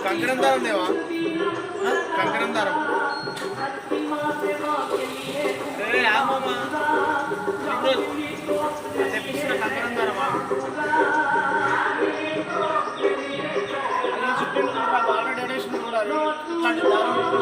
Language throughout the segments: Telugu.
कंकणं दारं देवा कंकणं दारं अरे आ मामा तेप्पिंచిన कंकणं दारं అలా చుట్టూ బాగా డొనేషన్ కూడా ఇట్లాంటి దారం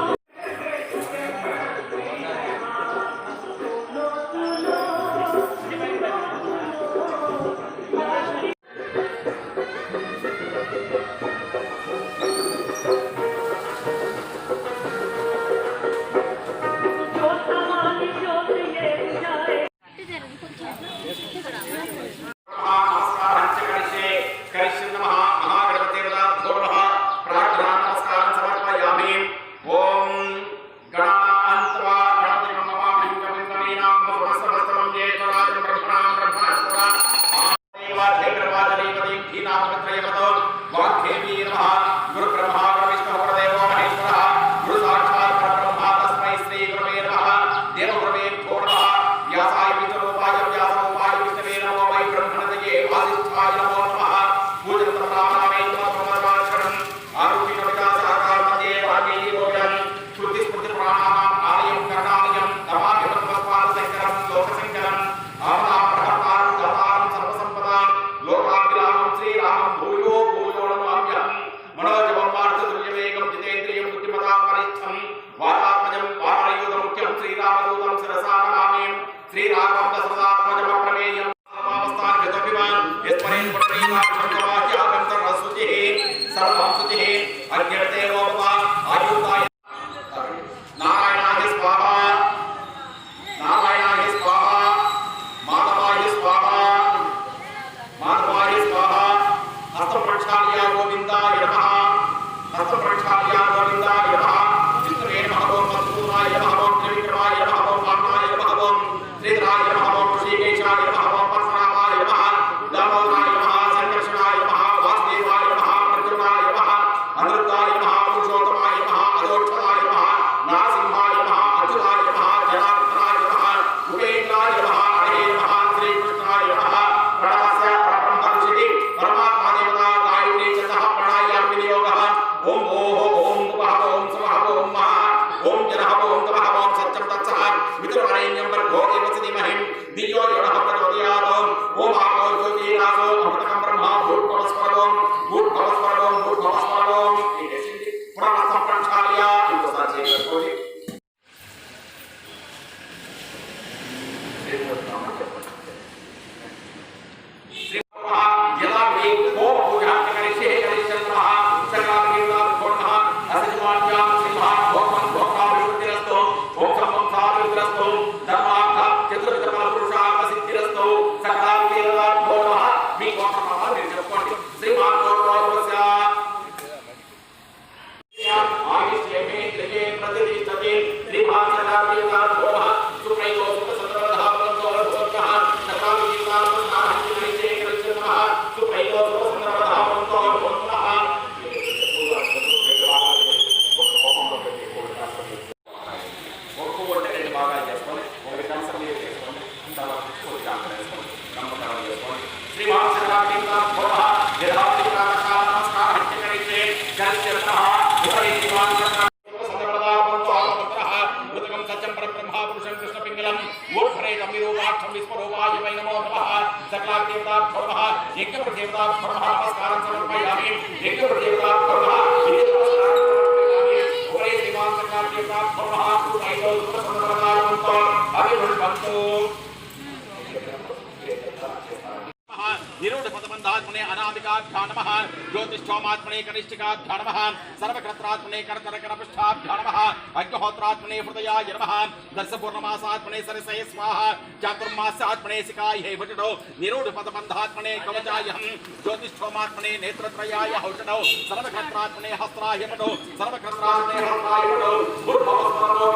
ज्योतिष्ठोमात्मने कनिष्ठिकाभ्यां नमः सर्वक्षत्रात्मने कर्तरकरपृष्ठाभ्यां नमः अग्निहोत्रात्मने हृदयाय नमः दर्शपूर्णमासात्मने सरसे स्वाहा चातुर्मास्यात्मने सिकायै भुजडो निरूढपदबन्धात्मने कवचायहं ज्योतिष्ठोमात्मने नेत्रत्रयाय हौषडो सर्वक्षत्रात्मने हस्त्राय पडो सर्वक्षत्रात्मने हस्त्राय पडो भूर्भुवस्वरो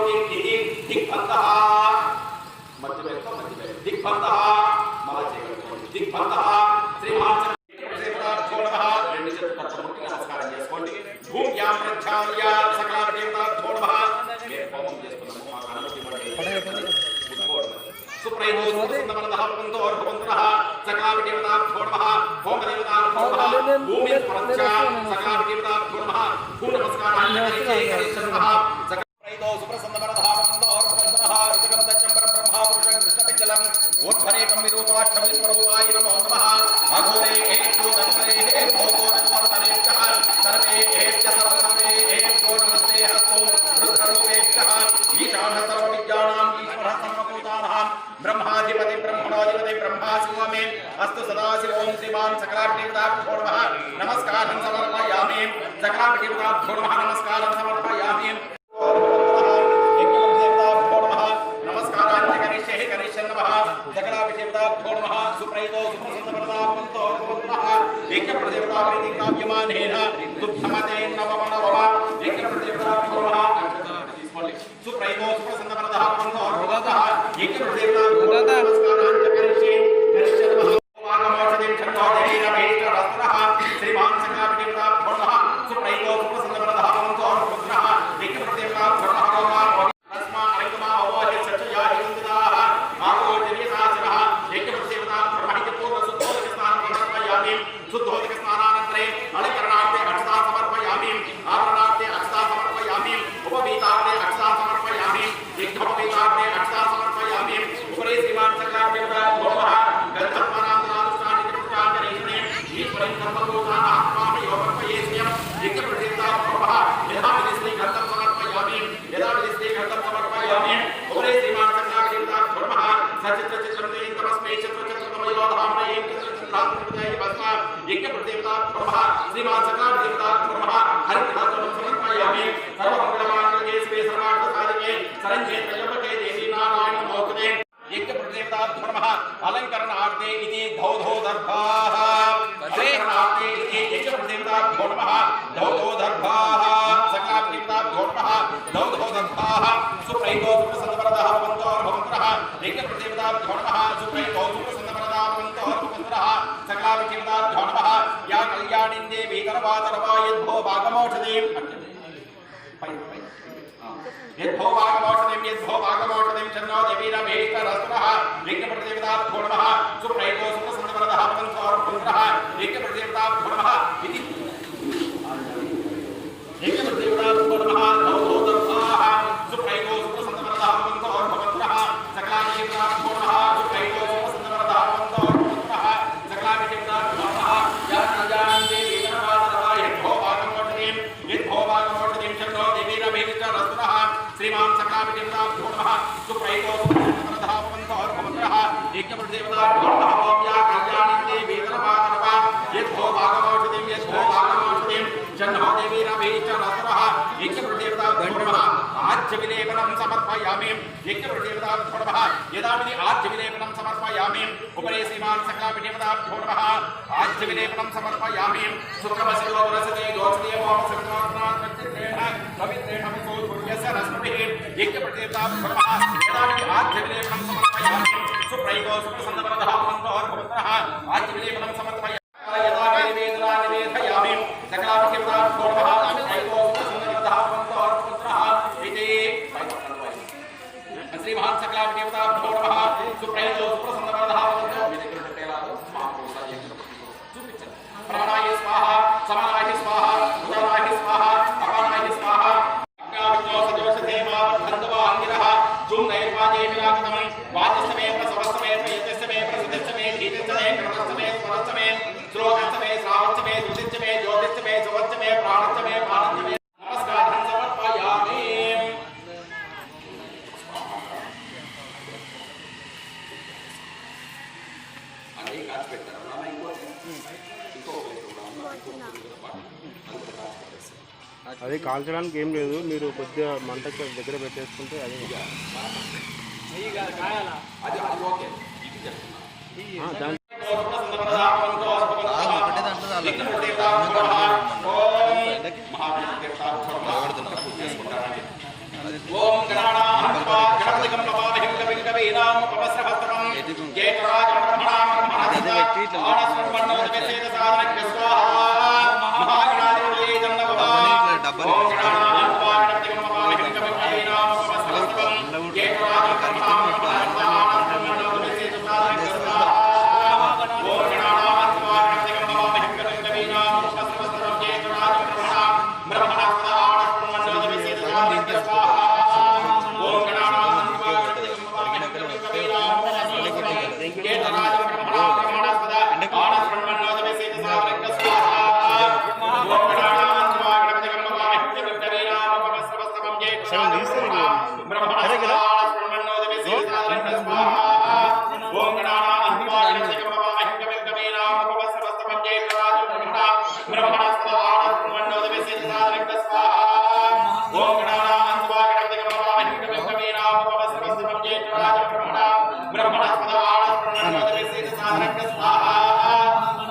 दिग्बन्धः दिग्बन्धः दिग्बन्धः श्रीमान नमस्कार చేసుకోండి భూమ్యాం ప్రక్షాళ్య సకల దేవతాభ్యో నమః సుప్రైమో సుందరవరదః పంతోర్భవంతః సకల దేవతాభ్యో నమః హోమ దేవతాభ్యో నమః భూమి ప్రక్షా సకల దేవతాభ్యో నమః భూ నమస్కారాయ కరిష్యన్నః సకలైదో సుప్రసన్నవరదః పంతోర్భవంతః ఋతగంధచంబర బ్రహ్మ పురుషం కృష్ణపింజలం ఉద్ధరేకం విరూపాక్షం విశ్వరూపాయ నమో నమః అఘోరే ఏషు దంతరే ఏషు గోరగోరతనేభ్యః सर्वे एभ्य सर्वसर्वे एभ्यो नमस्ते हस्तो रुद्ररूपेभ्यः ईशानः सर्वविद्यानां ईश्वरः सर्वभूतानां ब्रह्माधिपति ब्रह्मणोऽधिपति ब्रह्मा शिवमे अस्तु सदाशिव ओं श्रीमान् सकलाभ्यो नमः नमस्कारं समर्पयामि सकलाभ्यो नमः नमस्कारं समर्पयामि सकलाभ्यो नमः सुप्रैतो सुप्रसन्नवरदापन्तो एकप्रदेवताप्रीतिकाव्यमानेन दुःखमते नवमनवम एकप्रदेवताभ्यो नमः सुप्रैतो सुप्रसन्नवरदापन्तो एकप्रदेवताभ्यो नमस्कारान् करिष्ये नमः वागमोषधिं छन्दोदरीरभीष्टरस्त्रः श्रीमान् सकलाभ्यो नमः सुप्रैतो सुप्रसन्नवरदापन्तो एकप्रदेवताभ्यो नमः तस्मा अरिगमा अवोहि सचया हिन्दुदाः आगोचर्यसाचिनः एकप्रदेवताभ्यो नमः पूर्णशुद्धोदकस्नानं समर्पयामि शुद्धोदकस्नानानन्तरे अलङ्करणार्थे अक्षता समर्पयामि आभरणार्थे अक्षता समर्पयामि उपवीतार्थे अक्षता समर्पयामि यज्ञोपवीतार्थे अक्षता समर्पयामि उपरि श्रीमान् सकलाभ्यो नमः गन्धर्वानान्तरानुष्ठानिकृतान्तरेषणे ईश्वरं कर्मभूतान् आत्मानं योगर्पयेस्म्यं यज्ञप्रतिष्ठाभ्यो नमः यथाविधि श्रीगन्धं समर्पयामि यथाविधि श्रीगन्धं समर्पयामि उपरि श्रीमान् सकलाभ्यो नमः सचित्रचित्रं तमस्मै चतुर्चतुर्तमयोधाम्नये यज्ञप्रतिष्ठाभ्यो नमः श्रीमान् सकलाभ्यो नमः हरिद्रासनं समर्पयामि सर्वमङ्गलमाङ्गल्ये शिवे सर्वार्थसाधिके शरण्ये त्र्यम्बके देवी नारायण नमोस्तुते यज्ञप्रतिष्ठाभ्यो नमः अलङ्करणार्थे इति धौधोदर्भाः अलङ्करणार्थे इति यज्ञप्रतिष्ठाभ्यो नमः धौधोदर्भाः सकलाभ्यो नमः धौधोदर्भाः सुप्रैतो सुप्रसन्नवरदः भवन्तोर्भवन्तः यज्ञप्रतिष्ठाभ्यो नमः सुप्रैतो सुप्रसन्नवरदः भवन्तोर्भवन्तः सकलाभ्यो नमः या कल्याणीं देवी करवातरवा यद्भो भागमौषधीं यद्भो भागमौषधीं चन्नो देवीरभीष्टरस्त्रः यज्ञप्रतिष्ठाभ्यो नमः सुप्रैतो सुप्रसन्नवरदः भवन्तोर्भवन्तः यज्ञप्रतिष्ठाभ्यो नमः इति यज्ञप्रतिष्ठाभ्यो नमः धौधोदर्भाः सुप्रैतो सुप्रसन्नवरदः भवन्तोर्भवन्तः सकलाभ्यो नमः सुप्रैतो सुप्रसन्नवरदः भवन्तोर्भवन्तः सकलाभ्यो नमः या कल्याणीं देवी करवातरवा यद्भो भागमौषधीं चन्नो देवीरभीष्टरस्त्रः श्रीमान् सकलाभ्यो नमः सुप्रैतो सुप्रसन्नवरदः भवन्तोर्भवन्तः यज्ञप्रतिष्ठाभ्यो नमः या कल्याणीं देवी करवातरवा यद्भो भागमौषधीं चन्नो देवीरभीष्टरस्त्रः यज्ञप्रतिष्ठाभ्यो नमः आज्यविलेपनं समर्पयामि यज्ञप्रतिष्ठाभ्यो नमः यदाविधि आज्यविलेपनं समर्पयामि उपरि श्रीमान् सकलाभ्यो नमः आज्यविलेपनं समर्पयामि शुक्रमसिलो वरसते दोषदे मोमसर्वात्मात्मचित्तेन पवित्रेण सूर्यस्य रश्मिभिः यज्ञप्रतिष्ठाभ्यो नमः यदाविधि आज्यविलेपनं समर्पयामि सुप्रैतो सुप्रसन्नवरदः भवन्तोर्भवन्तः आज्यविलेपनं समर्पयामि यदा निवेदयामि सकलाभ्यो नमः सुप्रैतो सुप्रसन्नवरदः भवन्तोर्भवन्तः इति श्रीमान् सकलाभ्यो नमः सुप्रैतो सुप्रसन्नवरदः प्राणाय स्वाहा समानाय स्वाहा उदानाय स्वाहा अपानाय स्वाहा अग्नाविष्णो सजोषधेमा धन्दवा अंगिरः जुं नैर्वाजे विलापितं वाचस्समे प्रसवस्समे प्रयतस्समे प्रसुतिस्समे धीतिस्समे कृतस्समे स्वरस्समे श्लोकस्समे श्रावस्समे श्रुतिस्समे ज्योतिस्समे सुवस्समे प्राणस्समे पानस्समे नमस्कारं समर्पयामि अनेक आस्पेक्ट అది కాల్చడానికి ఏం లేదు, మీరు కొద్దిగా మంటకి దగ్గర పెట్టేసుకుంటే అది ఓకే. దాని ఓం గణపతి గణపతిం కవిం కవీనాం ఉపమస్రవస్తమం జయతరాజం బ్రహ్మణాం బ్రహ్మణస్పద సాధనక్య స్వాహా మహాగణాధిపతయే నమః. ఓం గణపతి గణపతిం కవిం కవీనాం ఉపమస్రవస్తమం జయతరాజం బ్రహ్మణాం బ్రహ్మణస్పద సాధనక్య స్వాహా. ఓం గణపతి గణపతిం కవిం కవీనాం ఉపమస్రవస్తమం జయతరాజం బ్రహ్మణాం బ్రహ్మణస్పద సాధనక్య స్వాహా. జయతరాజం బ్రహ్మణాం బ్రహ్మణస్పద ఆనస్పన్నోదవేసేత సాధనక్య స్వాహా. ఓం గణానాన్వా గణపతిగం మవామహిం కవిం కవీనాముపమస్రవస్తమం జయతరాజం బ్రహ్మణాం బ్రహ్మణస్పద ఆనస్పన్నోదవేసేత సాధనక్య స్వాహా. ఓం గణానాన్వా గణపతిగం మవామహిం కవిం కవీనాముపమస్రవస్తమం జయతరాజం బ్రహ్మణాం బ్రహ్మణస్పద ఆనస్పన్నోదవేసేత సాధనక్య స్వాహా. ఓం గణానాన్వా గణపతిగం మవామహిం కవిం కవీనాముపమస్రవస్తమం జయతరాజం బ్రహ్మణాం బ్రహ్మణస్పద ఆనస్పన్నోదవేసేత సాధనక్య స్వాహా.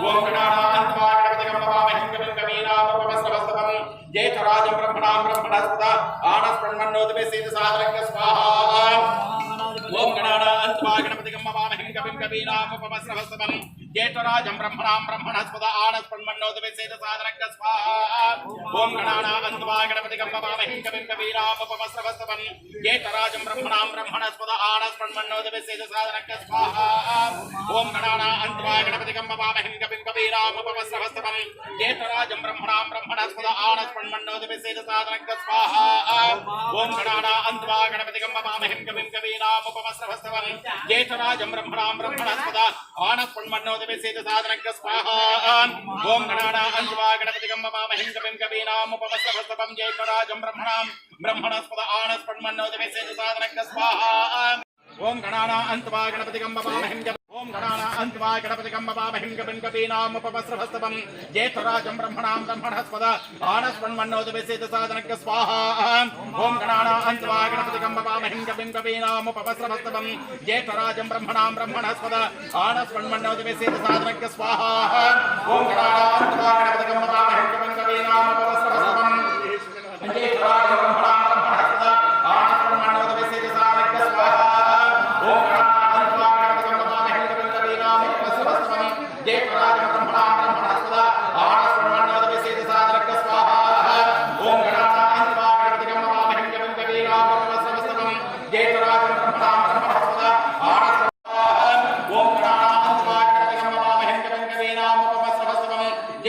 ఓం గణానాన్వా గణపతిగం మవామహిం కవిం కవీనాముపమస్రవస్తమం జయతరాజం బ్రహ్మణాం బ్రహ్మణస్పద ఆనస్పన్నోదవేసేత సాధనక్య స్వాహా. ఓం గణానాన్వా గణపతిగం మవామహిం కవిం కవీనాముపమస్రవస్తమం జయతరాజం బ్రహ్మణాం బ్రహ్మణస్పద ఆనస్పన్నోదవేసేత సాధనక్య స్వాహా. ఓం గణానాన్వా గణపతిగం మవామహిం ఓం గణానాన్వా గణపతిగం మవామహిం కవిం కవీనాముపమస్రవస్తమం జయతరాజం బ్రహ్మణాం బ్రహ్మణస్పద ఆనస్పన్నోదవేసేత సాధనక్య స్వాహా. ఓం గణానాన్వా గణపతిగం మవామహిం కవిం కవీనాముపమస్రవస్తమం జయతరాజం బ్రహ్మణాం బ్రహ్మణస్పద ఆనస్పన్నోదవేసేత సాధనక్య స్వాహా. ఓం గణానాన్వా గణపతిగం మవామహిం కవిం కవీనాముపమస్రవస్తమం జయతరాజం బ్రహ్మణాం బ్రహ్మణస్పద ఆనస్పన్నోదవేసేత సాధనక్య స్వాహా. ఓం గణానాన్వా గణపతిగం మవామహిం కవిం కవీనాముపమస్రవస్తమం జయతరాజం బ్రహ్మణాం బ్రహ్మణస్పద ఆనస్పన్నోదవేసేత సాధనక్య స్వాహా. ఓం గణానాన్వా గణపతిగం మవామహిం కవిం కవీనాముపమస్రవస్తమం జయతరాజం బ్రహ్మణాం బ్రహ్మణస్పద ఓం గణానాన్వా గణపతిగం మవామహిం కవిం కవీనాముపమస్రవస్తమం జయతరాజం బ్రహ్మణాం బ్రహ్మణస్పద ఆనస్పన్నోదవేసేత సాధనక్య స్వాహా. ఓం గణానాన్వా గణపతిగం మవామహిం కవిం కవీనాముపమస్రవస్తమం జయతరాజం బ్రహ్మణాం బ్రహ్మణస్పద ఆనస్పన్నోదవేసేత సాధనక్య స్వాహా. ఓం గణానాన్వా గణపతిగం మవామహిం కవిం కవీనాముపమస్రవస్తమం జయతరాజం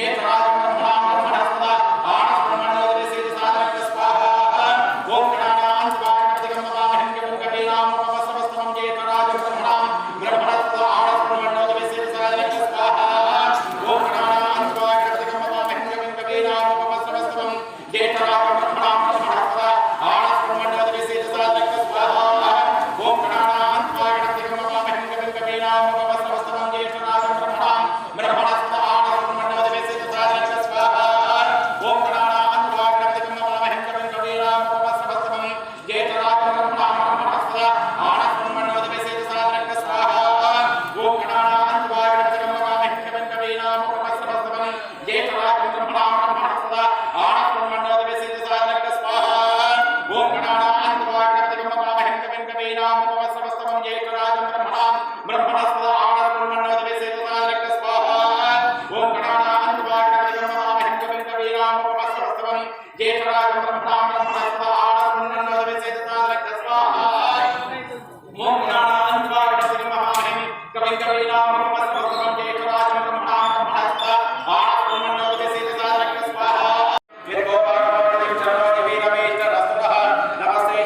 బ్రహ్మణాం బ్రహ్మణస్పద ఆనస్పన్నోదవేసేత సాధనక్య స్వాహా. ఓం గణానాన్వా గణపతిగం మవామహిం కవిం కవీనాముపమస్రవస్తమం జయతరాజం బ్రహ్మణాం బ్రహ్మణస్పద ఆనస్పన్నోదవేసేత సాధనక్య స్వాహా. ఓం గణానాన్వా గణపతిగం మవామహిం కవిం కవీనాముపమస్రవస్తమం జయతరాజం బ్రహ్మణాం బ్రహ్మణస్పద ఆనస్పన్నోదవేసేత సాధనక్య స్వాహా. ఓం గణానాన్వా గణపతిగం మవామహిం కవిం కవీనాముపమస్రవస్తమం జయతరాజం బ్రహ్మణాం బ్రహ్మణస్పద ఆనస్పన్నోదవేసేత సాధనక్య స్వాహా. ఓం గణానాన్వా గణపతిగం మవామహిం కవిం కవీనాముపమస్రవస్తమం జయతరాజం బ్రహ్మణాం బ్రహ్మణస్పద ఆనస్పన్నోదవేసేత సాధనక్య స్వాహా. ఓం గణానాన్వా గణపతిగం మవామహిం కవిం కవీనాముపమస్రవస్తమం జయతరాజం బ్రహ్మణాం బ్రహ్మణస్పద ఆనస్పన్నోదవేసేత సాధనక్య స్వాహా. ఓం గణానాన్వా గణపతిగం మవామహిం కవిం కవీనాముపమస్రవస్తమం జయతరాజం బ్రహ్మణాం బ్రహ్మణస్పద ఆనస్పన్నోదవేసేత సాధనక్య స్వాహా. నమస్తే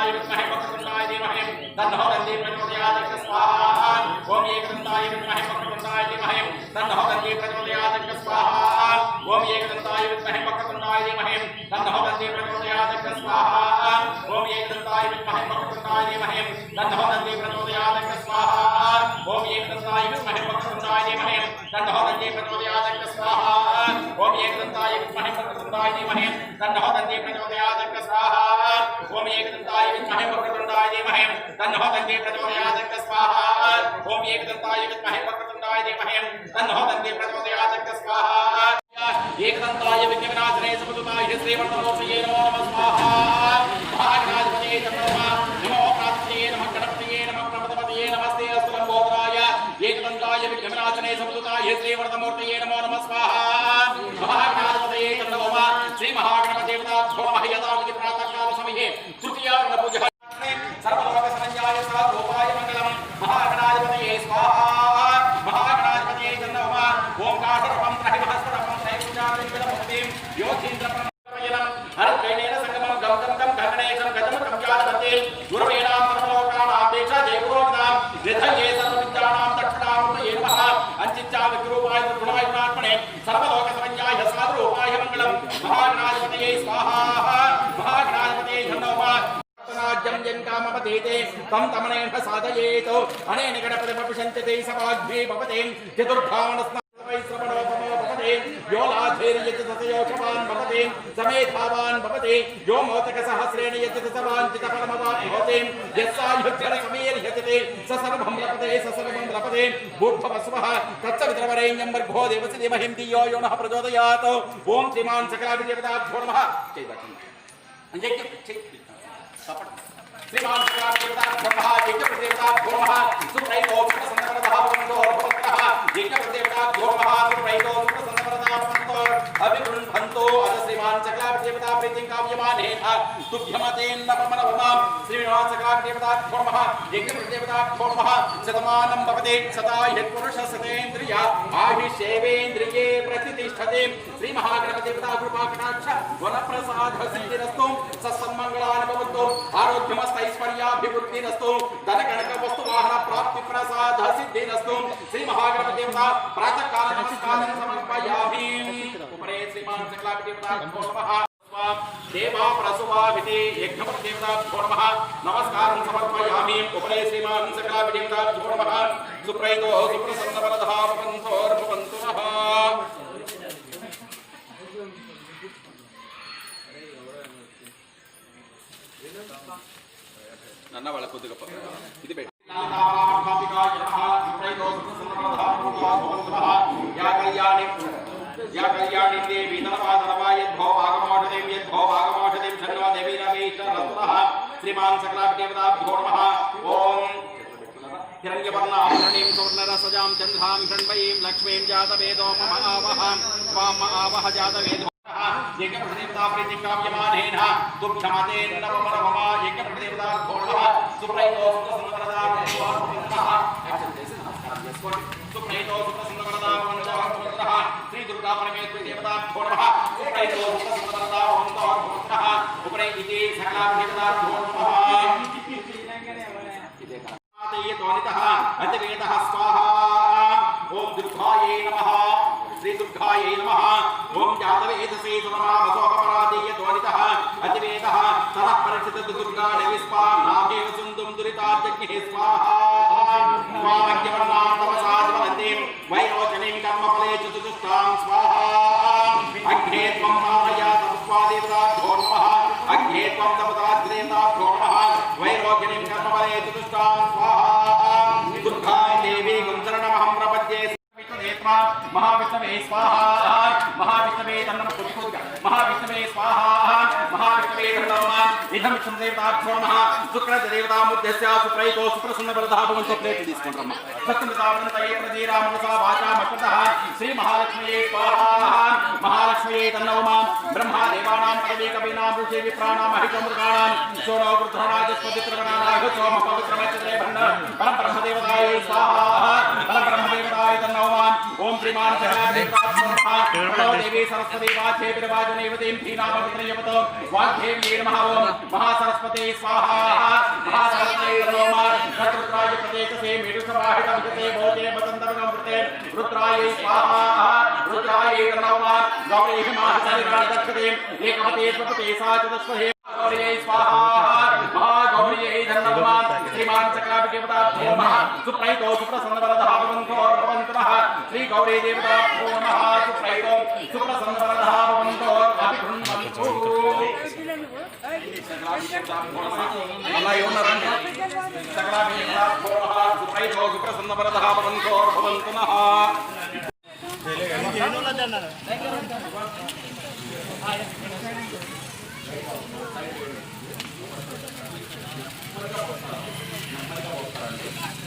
एकदन्ताय विद्महे वक्रतुण्डाय धीमहि तन्नो दन्ती प्रचोदयात् स्वाहा ओम एकदन्ताय विद्महे वक्रतुण्डाय धीमहि तन्नो दन्ती प्रचोदयात् स्वाहा ओम एकदन्ताय विद्महे वक्रतुण्डाय धीमहि तन्नो दन्ती प्रचोदयात् स्वाहा ओम एकदन्ताय विद्महे वक्रतुण्डाय धीमहि तन्नो दन्ती प्रचोदयात् स्वाहा ओम एकदन्ताय विद्महे वक्रतुण्डाय धीमहि तन्नो दन्ती प्रचोदयात् स्वाहा ओम एकदन्ताय विद्महे वक्रतुण्डाय धीमहि तन्नो दन्ती प्रचोदयात् स्वाहा ओम एकदन्ताय विद्महे वक्रतुण्डाय धीमहि तन्नो दन्ती प्रचोदयात् स्वाहा ओम एकदन्ताय विद्महे वक्रतुण्डाय धीमहि तन्नो दन्ती प्रचोदयात् स्वाहा एकदन्ताय विघ्नविनाशने समदुताय श्रीवर्णमोक्षये नमो नमः स्वाहा भागनाधिपतये नमः नमो प्राप्तये नमः गणपतये नमः प्रमदपतये नमस्ते अस्तु लंबोदराय एकदन्ताय विघ्नविनाशने समदुताय श्रीवर्णमूर्तये नमो नमः स्वाहा भागनाधिपतये नमः श्री महागणपतिदेवताभ्यो नमः यदा विधि प्रातःकाल समये तृतीया पूजा सर्वलोक संज्ञाय साधोपाय मंगलम महागणाधिपतये स्वाहा महागणाधिपतये नमः ओंकारं त्रयमहस्रं त्रयपूजाविदमुक्तिं योगीन्द्रप्रमयनं हरत्रैणेन संगमं गम गम गम गगणेशं गजम कम्यादपते गुरुवेणां परमलोकानां देशा जयपुरोक्तां निधये सर्वविद्यानां दक्षिणामूर्तये नमः अंचिच्चा विग्रूपाय गुणाय गुणात्मने सर्वलोक संज्ञाय साधोपाय मंगलम महागणाधिपतये स्वाहा महागणाधिपतये नमः राज्यं जन्कामपतेते तं तमनेन साधयेत अनेन गणपति प्रविशन्ते सभाग्ने भवते चतुर्भावनस्नावैश्रवणोपमो भवते यो लाधेर्यति तथयोषवान् भवते समेधावान् भवते यो मोदकसहस्रेण यति तथवाञ्चितपरमवान् भवते यस्सायुध्यरसमेर्यजते स सर्वं लभते भूर्भुवस्वः तत्सवितरवरेण्यं भर्गो देवस्य धीमहि धियो यो नः प्रचोदयात् ॐ श्रीमान् सकलाभिदेवताभ्यो नमः श्रीमान देवता यज्ञप्रदेवता भोमः सुप्रैतो सुप्रसन्नवरदः भवन्तोर्भवन्तः यज्ञप्रदेवता भोमः सुप्रैतो सुप्रसन्नवरदः भवन्तोर् अभिगृह्णन्तो अथ श्रीमान सकलाभिदेवता प्रीतिं काव्यमानेन तुभ्यमतेन्न पमनवमां श्रीमान सकलाभिदेवता भोमः यज्ञप्रदेवता भोमः शतमानं भवते सदा यत्पुरुषसतेन्द्रिय आयुष्येवेन्द्रिये प्रतिष्ठते श्री महागणपतिदेवता कृपाकटाक्ष वरप्रसाद सिद्धिरस्तु सत्सन्मङ्गलानि भवन्तु आरोग्यमस्तैश्वर्याभिवृद्धिरस्तु धनकनक वस्तुवाहन प्राप्ति प्रसाद सिद्धिरस्तु श्री महागणपति देवता प्रातः काल नमस्कारं समर्पयामि उपरे श्रीमान सकलाभिदेवता नमः देवा प्रसुवाभिति यज्ञपति देवता नमः नमस्कारं समर्पयामि उपरे श्रीमान सकलाभिदेवता नमः सुप्रैतो सुप्रसन्नवरदः भवन्तोर्भवन्तु नः నన్న వాళ్ళ కొద్దిగా ఇది పెట్టి या कल्याणी देवी नरवादरवा यद्भो भागमोषदें यद्भो भागमोषदें शन्नो देवी रमेश्वरस्तुनः श्रीमान सकलाभिदेवताभ्यो नमः ओम हिरण्यवर्णाभरणीं सुवर्णरसजां चन्द्रां हिरण्मयीं लक्ष्मीं जातवेदो मम आवहं त्वाम् आवह जातवेदो यज्ञप्रदेवता प्रीतिं काव्यमानेन तुभ्यमतेन्न पमनवमा यज्ञप्रदेवता भोर्णः सुप्रैतो सुप्रसन्नवरदा सुप्रैतो सुप्रसन्नवरदा भवन्तः श्री दुर्गा परमेश्वरी देवता भोर्णः सुप्रैतो सुप्रसन्नवरदा भवन्तः उपरे इति सकलाभिदेवता भोर्णः ये ध्वनितः अतिवेदः स्वाहा ओम दुर्गायै नमः श्री दुर्गायै नमः ओम जातवेदसे सुरमावसोपराधीय ध्वनितः अतिवेदः ततः परिचित दुर्गा नविस्पा नाभेव सुन्दुं दुरिताज्ञे स्वाहा स्वामज्ञवर्णां तमसाज्वलन्तीं वैरोचनीं कर्मफले चतुष्टां स्वाहा अग्ने त्वं मानया तत्स्वादेवताभ्यो नमः अग्ने त्वं तपताग्रेताभ्यो नमः वैरोचनीं कर्मफले चतुष्टां स्वाहा दुर्गा देवी गुंजरणमहं प्रपद्ये महाविष्णवे स्वाहा महाविष्णवे नमः महाविष्णवे स्वाहा महाविष्णवे नमः इदं विष्णुदेवताभ्यो नमः शुक्रदेवतामुद्देश्य सुप्रैतो सुप्रसन्नवरदः भवन्तु प्लेट తీసుకుంటారమ్మ సత్యమతావనతయే ప్రదీరామనసా వాచా మకృతః శ్రీ మహాలక్ష్మీయే స్వాహా మహాలక్ష్మీయే తన్నవమాం బ్రహ్మా దేవానాం పదవీ కవీనాం ఋషి విప్రాణాం మహిషమృగాణాం శోణో వృద్ధరాజస్పతిత్రగణానాగ సోమ పవిత్రమచ్యతే భండ పరబ్రహ్మదేవతాయే స్వాహా పరబ్రహ్మదేవతాయే తన్నవమాం ఓం శ్రీమాన్ సహదేవతాభ్యో నమః प्रणो देवी सरस्वती वाचे विरवाजनेवतीं धीनामपत्रयवतो वाग्देव्यै नमः ओम महासरस्वती स्वाहा महासरस्वती नमः रुद्राय प्रदेशसे मेरुसवाहितं कृते भोजे वसन्तमृते रुद्राय स्वाहा रुद्राय नमः गौरी महासरिकादक्षते एकपते स्वपते साचतस्वहे गौरी स्वाहा महागौरी धन्नमः श्रीमान चक्राभिदेवताभ्यो नमः सुप्रैतो सुप्रसन्नवरदः भवन्तो भवन्तः श्री गौरी देवताभ्यो नमः सुप्रैतो सुप्रसन्नवरदः भवन्तो अभिगृह्णन्तु అలా ఏమన్నారండి చక్రాభిదేవతాభ్యో నమः సుప్రైతో సుప్రసన్నవరదः భవంతో భవంతునః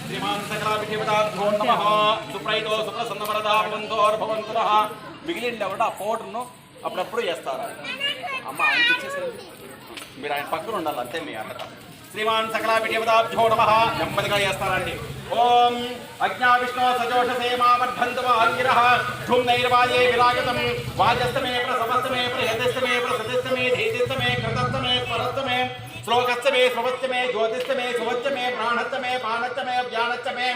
శ్రీమాన్ సకలాభిదేవతాభ్యో నమః సుప్రైతో సుప్రసన్నవరదः భవంతో భవంతునః మిగిలింది ఎవడ ఆ పౌడర్ను అప్పుడప్పుడు చేస్తారు అమ్మ ఆయనకి ఇచ్చేసేయండి మీరు ఆయన పక్కన ఉండాలి అంతే మీ అక్కడ శ్రీమాన్ సకలాభిదేవతాభ్యో నమః నెమ్మదిగా చేస్తారండి ఓం అజ్ఞా విష్ణు సజోషసే మావర్ధంతు వాంగిరః ధూమ్నైర్వాజే విరాజతం వాజస్తమే ప్రసవస్తమే ప్రయతస్తమే ప్రసతిస్తమే ధీతిస్తమే కృతస్తమే పరస్తమే శ్లోకస్తమే స్రవస్తమే జ్యోతిస్తమే సువచ్చమే ప్రాణస్తమే పానస్తమే జ్ఞానస్తమే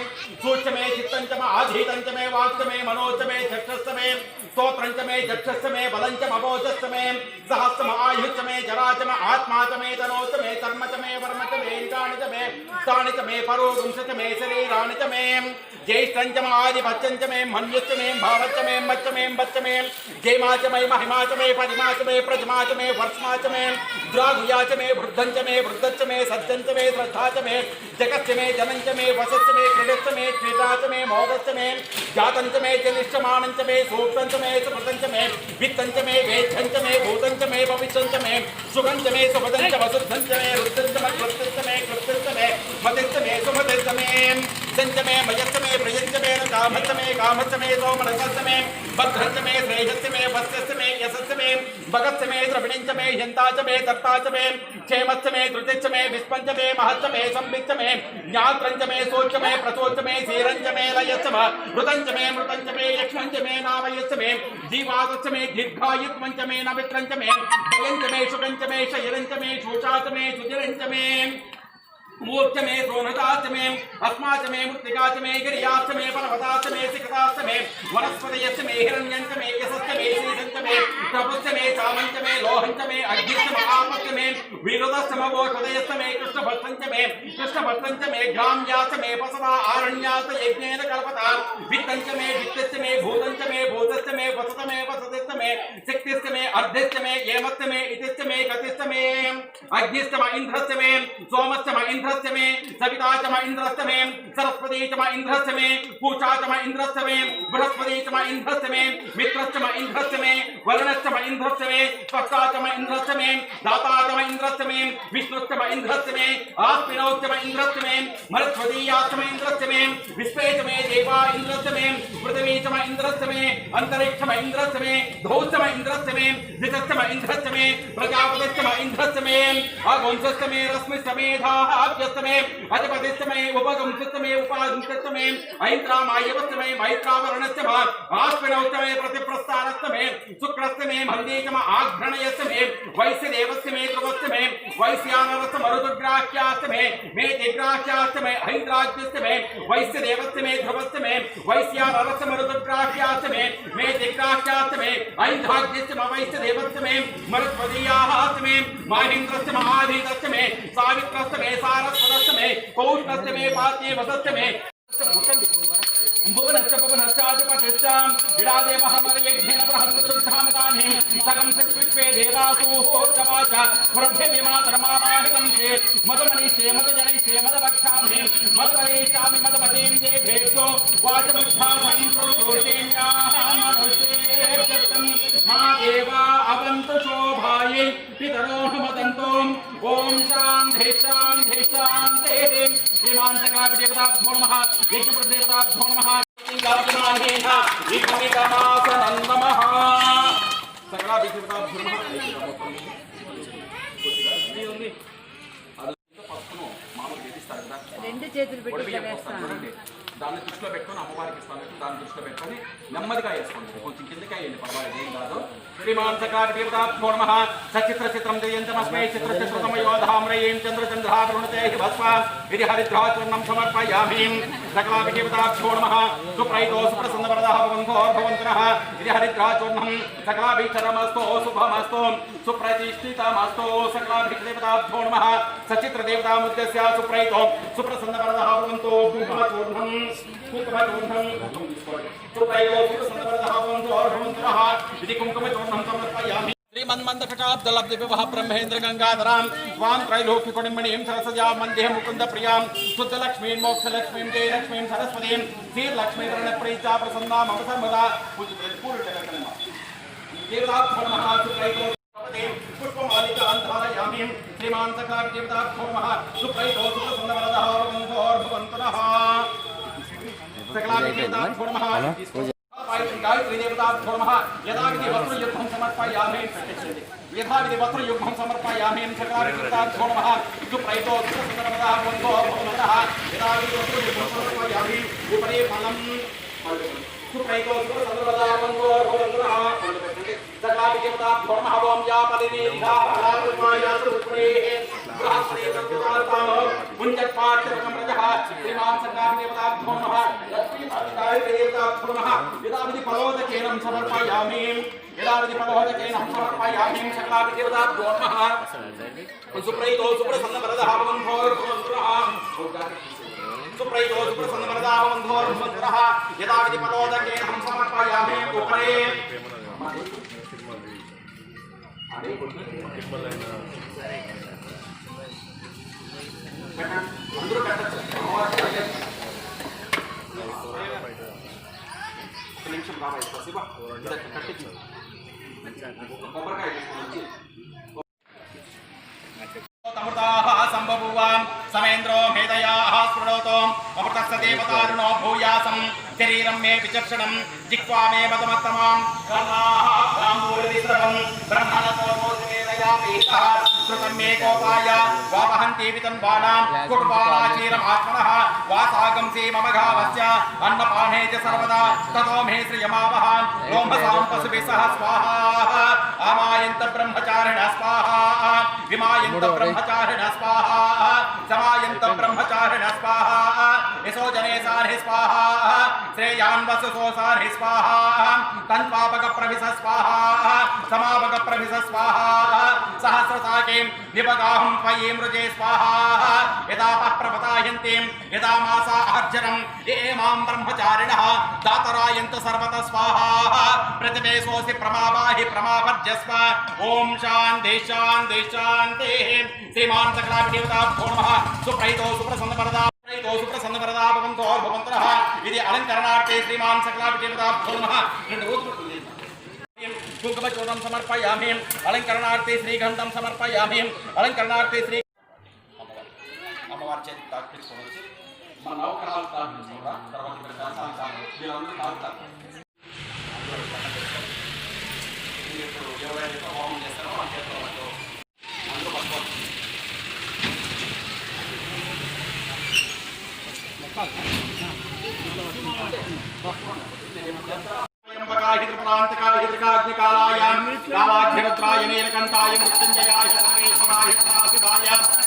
సూక్ష్మమే చిత్తంచమ ఆధీతంచమే వాక్తమే మనోచమే చక్షస్తమే స్తోత్రంచమే చక్షస్తమే బలంచమవోచస్తమే సహస్రమ ఆయుష్యమే జరాచమ ఆత్మాచమే తనోచమే కర్మచమే వర్మచమే ఇంద్రాణిచమే స్థానిచమే పరోగుంశచమే శరీరాణిచమే జ్యేష్ఠంచమ ఆదిపత్యంచమే మన్యుచ్చమే భావచ్చమే మచ్చమే బచ్చమే జయమాచమే మహిమాచమే పరిమాచమే ప్రజమాచమే వర్ష్మాచమే ద్రాగుయాచమే వృద్ధంచమే వృద్ధచ్చమే సజ్జంచమే శ్రద్ధాచమే జగచ్చమే జనంచమే వసచ్చమే క్రీడచ్చమే క్రీడాచమే మోదచ్చమే జాతంచమే జనిష్టమానంచమే సూక్తంచమే సుకృతంచమే విత్తంచమే వేచ్చంచమే భూతంచమే భవిష్యంచమే సుగంచమే సుపదంచ వసుద్ధంచమే రుద్ధంచమే కృత్తించమే కృత్తించమే మతించమే సుమతించమే సంచమే మయచ్చమే ప్రయంచమే కామచ్చమే కామచ్చమే సోమనసచ్చమే భద్రంచమే శ్రేయస్యమే వస్యస్యమే యశస్యమే భగత్సమే ద్రవిణించమే హ్యంతాచమే దత్తాచమే క్షేమచ్చమే ధృతిచ్చమే విస్పంచమే మహచ్చమే సంవిచ్చమే జ్ఞాత్రంచమే సోచమే ప్రచోచమే శీరంచమే లయచ్చమ మృతంచమే మృతంచమే యక్ష్మంచమే నామయచ్చమే జీవాదచ్చమే దీర్ఘాయుత్మంచమే నవిత్రంచమే భయంచమే శుకంచమే శయరంచమే శోచాచమే సుజిరంచమే మూర్ఛమే సోనతాచమే అస్మాచమే మృత్తికాచమే గిరియాచమే పర్వతాచమే శిఖరాచమే వనస్పతయచమే హిరణ్యంచమే యశస్యమే శ్రీసంచమే ప్రభుత్వమే చామంచమే లోహంచమే అగ్నిశ్చమ ఆపత్యమే వీరుదశ్చమవోషదయశ్చమే కృష్ణభట్టంచమే గ్రామ్యాచమే పసవా ఆరణ్యాచ యజ్ఞేన కల్పత విత్తంచమే విత్తశ్చమే భూతంచమే భూతశ్చమే వసతమే వసతిశ్చమే శక్తిశ్చమే అర్ధిశ్చమే ఏమత్యమే ఇతిశ్చమే గతిశ్చమే అగ్నిశ్చమ ఇంద్రశ్చమే సోమశ్చమ ఇంద్రశ్చమే సవితాచమ ఇంద్రశ్చమే సరస్వతీచమ ఇంద్రశ్చమే పూషాచమ ఇంద్రశ్చమే బృహస్పతీచమ ఇంద్రశ్చమే మిత్రశ్చమ ఇంద్రశ్చమే వరుణశ్చమ ఇంద్రశ్చమే స్వస్థాచమ ఇంద్రశ్చమే దాతాచమ ఇంద్రశ్చమే విష్ణుశ్చమ ఇంద్రశ్చమే ఆస్మినోశ్చమ ఇంద్రశ్చమే మరుత్వదీయాచమ ఇంద్రశ్చమే విశ్వేచమే దేవా ఇంద్రశ్చమే పృథివీచమ ఇంద్రశ్చమే అంతరిక్షమ ఇంద్రశ్చమే ధౌశ్చమ ఇంద్రశ్చమే దిశశ్చమ ఇంద్రశ్చమే ప్రజాపతిశ్చమ ఇంద్రశ్చమే ఆగోంశశ్చమే రశ్మిశ్చమేధాః అభ్యస్తమే అధిపతిస్తమే ఉపగంశస్తమే ఉపాగంశస్తమే ఐంద్రామాయవస్తమే మైత్రావరణస్తమ ఆస్మినౌస్తమే ప్రతిప్రస్థానస్తమే శుక్రస్తమే మందేచమ ఆఘ్రణయస్తమే వైశ్యదేవస్తమే ధ్రువస్తమే వైశ్యానరస్త మరుదుగ్రాహ్యాస్తమే మే దిగ్రాహ్యాస్తమే ఐంద్రాజ్యస్తమే వైశ్యదేవస్తమే ధ్రువస్తమే వైశ్యానరస్త మరుదుగ్రాహ్యాస్తమే మే దిగ్రాహ్యాస్తమే ఐంద్రాజ్యస్తమ వైశ్యదేవస్తమే మరుత్వదీయాస్తమే మాహేంద్రస్తమ ఆధీతస్తమే సావిత్రస్తమే సారస్వతస్తమే పౌష్ణస్తమే పాత్యే వసస్తమే భువనశ్చ భువనశ్చాధిపతిశ్చాం విరాదే మహమరయజ్ఞేన బృహద్రుద్ధామతాని సగం సక్ష్విష్వే దేవాసూ హోత్తవాచ వృద్ధ్యమిమాతరమావాహితం చే మధుమనిష్యే మధుజనైష్యే మదవక్షామి మధువరేష్యామి మధుపతీం తే భేదో వాచముద్ధాసం ప్రోషేణ్యామనుషేభ్యర్థం మా దేవా అవంతు శోభాయై పితరోహమదంతో ఓం శాంతి శాంతి శాంతి శ్రీమాన్ సకలాభిదేవతాభ్యో నమః యజ్ఞప్రదేవతాభ్యో నమః గాజమానేన వికమికమాసనం నమః సకలాభిదేవతాభ్యో నమః రెండు చేతులు పెట్టి ఇట్లా వేస్తాను. దాన్ని దృష్టిలో పెట్టుకొని అమ్మవారికి ఇస్తాను దాన్ని దృష్టిలో పెట్టుకొని నెమ్మదిగా వేసుకోండి కొంచెం కిందకి వేయండి పర్వాలేదు ఏం కాదు శ్రీమాన్ సకార్యదేవతాభ్యో నమః సచిత్ర చిత్రం జయంతమస్మై చిత్ర చిత్రతమయోధామ్రయీం చంద్రచంద్రావృణతే భస్వ ఇది హరిద్రాచూర్ణం సమర్పయామి సకలాభిదేవతాభ్యో నమః సుప్రైతో సుప్రసన్నవరదః భవంతోర్భవంతునః ఇది హరిద్రాచూర్ణం సకలాభిచరమస్తో శుభమస్తో సుప్రతిష్ఠితమస్తో సకలాభిదేవతాభ్యో నమః సచిత్ర దేవతాముద్యస్య సుప్రైతో సుప్రసన్నవరదః భవంతో కుంకుమచూర్ణం సుప్రైతో సుప్రసన్నవరదః భవంతోర్భవంతునః ఇది కుంకుమచూర్ణం సమర్పయామి श्रीमन्मन्दकटाब्दलब्धि विवाह ब्रह्मेन्द्र गंगाधरां स्वां त्रैलोक्यकुणिमणिं सरसजा मन्दिः मुकुन्द प्रियां शुद्धलक्ष्मीं मोक्षलक्ष्मीं जयलक्ष्मीं सरस्वतीं श्रीलक्ष्मी प्रणप्रीता प्रसन्ना मम सर्वदा पुष्पमालिकान्धारयामि श्रीमान् सकार्यदेवताभ्यो नमः सुप्रैतो सुप्रसन्नवरदः भवन्तुनः सकलाभिदेवताभ्यो नमः गायत्री देवताभ्यो नमः यदाविधि वस्त्रयुग्मं समर्पयामि यथाविधि वस्त्रयुग्मं समर्पयामि सकलाभिदेवताभ्यो नमः सुप्रैतो सुप्रसन्नवरदः भवन्तुनः यदाविधि वस्त्रयुग्मं समर्पयामि उपरि फलं सुप्रैतो सुप्रसन्नवरदः भवन्तुनः सकलाभिदेवताभ्यो नमः ओं या पदिनीधा फलात्मायातु उपरेः श्रीमान् सकार्यदेवताभ्यो नमः लक्ष्मीदेवताभ्यो नमः यदाविधि फलोदकेनं समर्पयामि सकलाभिदेवताभ्यो नमः सुप्रैतो सुप्रसन्नवरदः भवन्तुनः सुप्रैतो सुप्रसन्नवरदः भवन्तुनः यदाविधि फलोदकेनं समर्पयामि उपरे అందరూ పెట్టచ్చు నిమిషం బాబాయ్ శివ కట్టించు కొబ్బరికాయ తమృతాః సంబభూవాం సమేంద్రో మేధయాః స్పృణోతో అమృతస్య దేవతారుణో భూయాసం శరీరం మే విచక్షణం జిహ్వా మే మదమత్తమాం కర్ణాః బ్రాహ్మూలవిశ్రవం బ్రహ్మణతో మోదవేదయామీతః श्रुतं मे गोपाय वापहन्ति वितन्वानां कुर्बाणाचीरमात्मनः वासागंसि मम गावस्य अन्नपाने च सर्वदा ततो मे श्रियमावः लोमसां पशुभिः सह स्वाहा आमायन्त ब्रह्मचारिण स्वाहा विमायन्त ब्रह्मचारिण स्वाहा समायन्त ब्रह्मचारिण स्वाहा यशो जने सार्हि स्वाहा श्रेयान् वसुसो सार्हि स्वाहा तन्पापक प्रभिस स्वाहा समापक प्रभिस स्वाहा सहस्रसाके निबगाहं त्वयि मृजे स्वाहा यदा प्रपतायन्तीं यदा मासा अर्जनं ये मां ब्रह्मचारिणः दातरायन्त सर्वतः स्वाहा प्रतिवेशोऽसि प्रमावाहि प्रमावर्जस्व ओम शान्ति शान्ति शान्तिः श्रीमान् सकलाभिदेवताभ्यो नमः सुप्रैतो सुप्रसन्नवरदा सुप्रसन्नवरदा भवन्तोर्भवन्तुनः इति अलङ्करणार्थे श्रीमान् सकलाभिदेवताभ्यो नमः कुंकुमचूर्णं समर्पयामि अलंकरणार्थे श्रीगंधं समर्पयामि अलंकरणार्थे श्री अम्मवार చేతి తాకించుకోవచ్చు మన నౌకరాలు తాకించుకోరా తర్వాత ఇక్కడ శాసనాలు వీళ్ళందరూ తాకుతారు ఎవరైతే హోమం చేస్తారో ఆ చేతిలో అందరూ పట్టుకోవచ్చు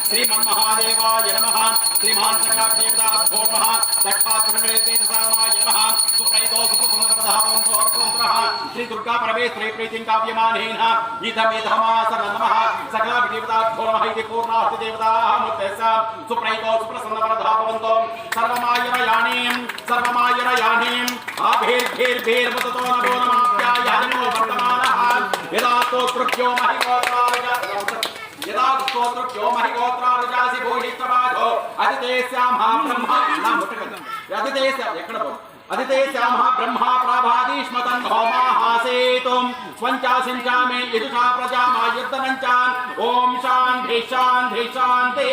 श्रीमन्महादेवाय नमः श्रीमान् सकलाभिदेवताभ्यो नमः दक्षात्मनेतेजसाय नमः सुप्रैतो सुप्रसन्नवरदः भवन्तोर्भवन्तुनः श्री दुर्गा परमेश्वरी प्रीतिं काव्यमानेन इदमिदमासन नमः सकलाभिदेवताभ्यो नमः इति पूर्णाहुति देवताः मुद्दस्य सुप्रैतो सुप्रसन्नवरदः भवन्तो सर्वमायरयाणीं आभेर्भेर्भेर्वततो नभो नमाप्यायानो वर्तमानः यदा स्तोत्रभ्यो महिगोत्रारजासि भूषितवादो अदितेस्यामः ब्रह्मा अदितेस्यामः ब्रह्मा प्राभादीष्मतन् होमाहासेतुं स्वञ्चासिञ्चामे यदुषा प्रजामायुर्दनञ्चान् ఓం శాంతి శాంతి శాంతి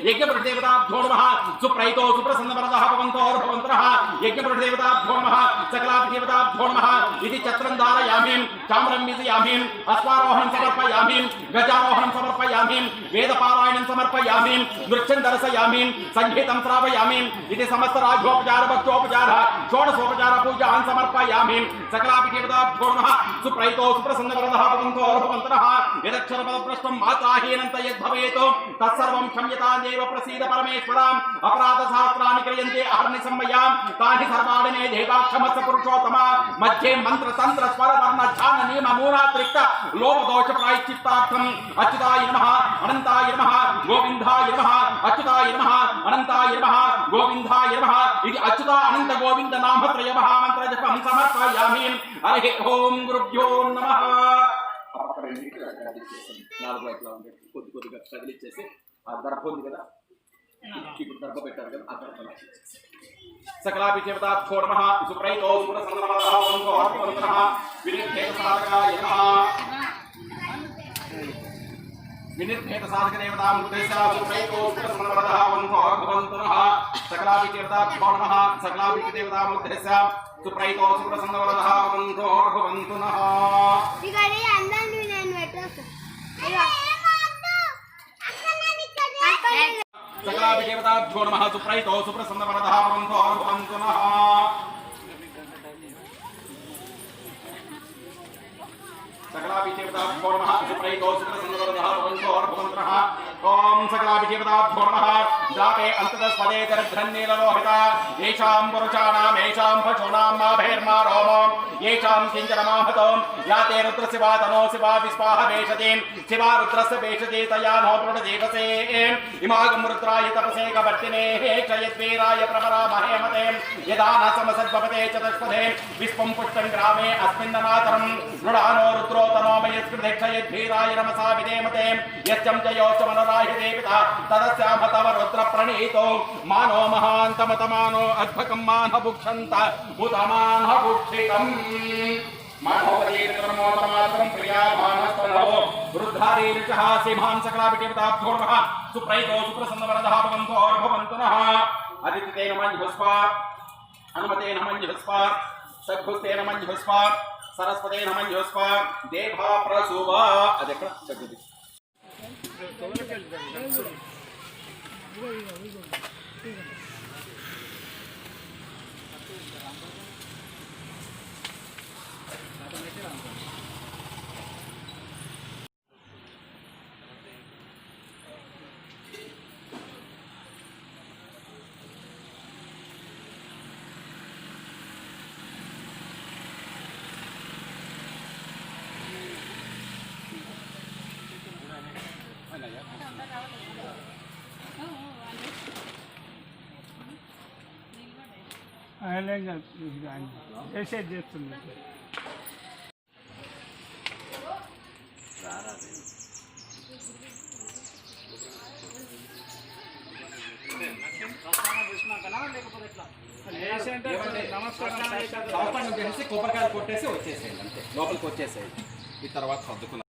యజ్ఞప్రదేవతాభ్యో నమః సుప్రైతో సుప్రసన్నవరదః భవంతోర్భవంతరః యజ్ఞప్రదేవతాభ్యో నమః సకలాదేవతాభ్యో నమః ఇది చత్రం ధారయామి చామ్రం విజయామి అశ్వారోహణం సమర్పయామి గజారోహణం సమర్పయామి వేదపారాయణం సమర్పయామి నృత్యం దర్శయామి సంగీతం శ్రావయామి ఇది సమస్త రాజ్యోపచార భక్తోపచార షోడశోపచార పూజాన్ సమర్పయామి సకలాదేవతాభ్యో నమః సుప్రైతో సుప్రసన్నవరదః భవంతోర్భవంతరః యదక్షర పదప్రశ్నం మాత్రాహీనంత యద్భవేత్ తత్సర్వం క్షమ్యతాదేవ ప్రసీద పరమేశ్వరాం అపరాధ సహస్రాన్ని క్రియంతే అహర్ని సంమయాం తాని సర్వాణి మే దేవాక్షమస్య పురుషోత్తమ మధ్యే మంత్ర తంత్ర స్వర వర్ణ ధ్యాన నియమ మూలాత్రిక్త లోపదోష ప్రాయశ్చిత్తార్థం అచ్యుతాయ నమః అనంతాయ నమః గోవిందాయ నమః అచ్యుతాయ నమః అనంతాయ నమః గోవిందాయ నమః ఇది అచ్యుత అనంత గోవింద నామత్రయ మహామంత్ర జపం సమర్పయామి హరి ఓం గురుభ్యో నమః. నాలుగు వైపులా ఉండేది కొద్ది కొద్దిగా కదిలిచ్చేసి ఆ దర్భ ఉంది కదా, ఇప్పుడు దర్భ పెట్టారు కదా, ఆ దర్భ సకలాభిచేవతాభ్యో నమః సుప్రైతో సుప్రసన్నవరదః వినిర్భేద సాధకాయ నమః వినిర్భేద సాధక దేవతాం ఉద్దేశ్య సుప్రైతో సుప్రసన్నవరదః భవంతు నమః సకలాభిచేవతాభ్యో నమః సకలాభిదేవతాం ఉద్దేశ్య సుప్రైతో సుప్రసన్నవరదః భవంతు నమః. సకలాభిదేవతాభ్యో నమః సుప్రైతో సుప్రసన్నవరదః భవంతు నమః. సకలాభిదేవతాభ్యో నమః సుప్రైతో సుప్రసన్నవరదః భవంతు నమః. ఓం సకలాభిదేవతాభ్యో నమః జాతే అంతతస్పదే దరిద్రన్నీలలోహిత ఏషాం పురుషాణాం ఏషాం పశూనాం మాభైర్మా రోమం ఏషాం కించన మాహతో యాతే రుద్ర శివా తనో శివా విస్వాహ వేషతే శివా రుద్రస్య వేషతే తయా నో ప్రదేవసే ఇమాగం రుద్రాయ తపసే కవర్తినే చయద్వీరాయ ప్రవరా మహేమతే యదా న సమసద్భవతే చతుష్పదే విశ్వం పుష్టం గ్రామే అస్మిన్నమాతరం నృడానో రుద్రో తనో మయస్కృదేక్షయద్వీరాయ నమసా విదేమతే యచ్చం జయోచ మనరాయ దేవితా తదస్యామ తవ రుద్ర ప్రణీతో మానో మహాంతమతమానో అద్భకం మానభుక్షంత ఉతమానభుక్షితం మానోపదీర్ఘమోతమాత్రం ప్రియామానస్తనో వృద్ధారీర్చః సింహాం సకలాభిదేవతాభ్యో నమః సుప్రైతో సుప్రసన్నవరదః భవంతు నమః. అదితితేన మంజుస్వ హనుమతేన మంజుస్వ సద్భుతేన మంజుస్వ సరస్వతేన మంజుస్వ దేవా ప్రసూవ. అది ఎక్కడ చదువు మెసేజ్ చేస్తుంది. నమస్కారం కొబ్బరికాయలు కొట్టేసి వచ్చేసేయండి, అంతే లోపలికి వచ్చేసేయండి. ఈ తర్వాత సర్దుకున్నాం.